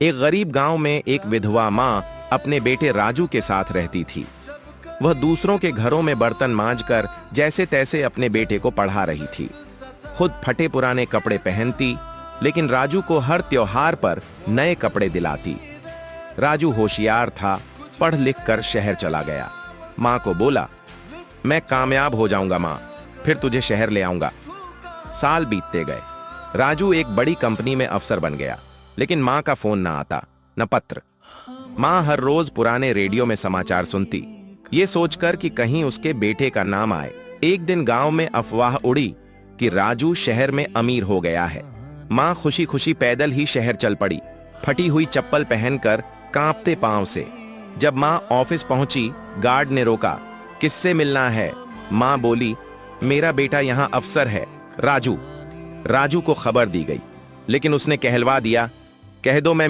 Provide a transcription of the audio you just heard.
एक गरीब गांव में एक विधवा माँ अपने बेटे राजू के साथ रहती थी। वह दूसरों के घरों में बर्तन मांजकर जैसे तैसे अपने बेटे को पढ़ा रही थी। खुद फटे पुराने कपड़े पहनती, लेकिन राजू को हर त्योहार पर नए कपड़े दिलाती। राजू होशियार था, पढ़ लिख कर शहर चला गया। माँ को बोला, मैं कामयाब हो जाऊंगा माँ, फिर तुझे शहर ले आऊंगा। साल बीतते गए। राजू एक बड़ी कंपनी में अफसर बन गया, लेकिन माँ का फोन ना आता, न पत्र। माँ हर रोज पुराने रेडियो में समाचार सुनती, ये सोचकर कि कहीं उसके बेटे का नाम आए। एक दिन गांव में अफवाह उड़ी कि राजू शहर में अमीर हो गया है। माँ खुशी खुशी पैदल ही शहर चल पड़ी, फटी हुई चप्पल पहनकर, कांपते पांव से। जब माँ ऑफिस पहुंची, गार्ड ने रोका, किससे मिलना है? माँ बोली, मेरा बेटा यहाँ अफसर है, राजू। राजू को खबर दी गई, लेकिन उसने कहलवा दिया, कह दो मैं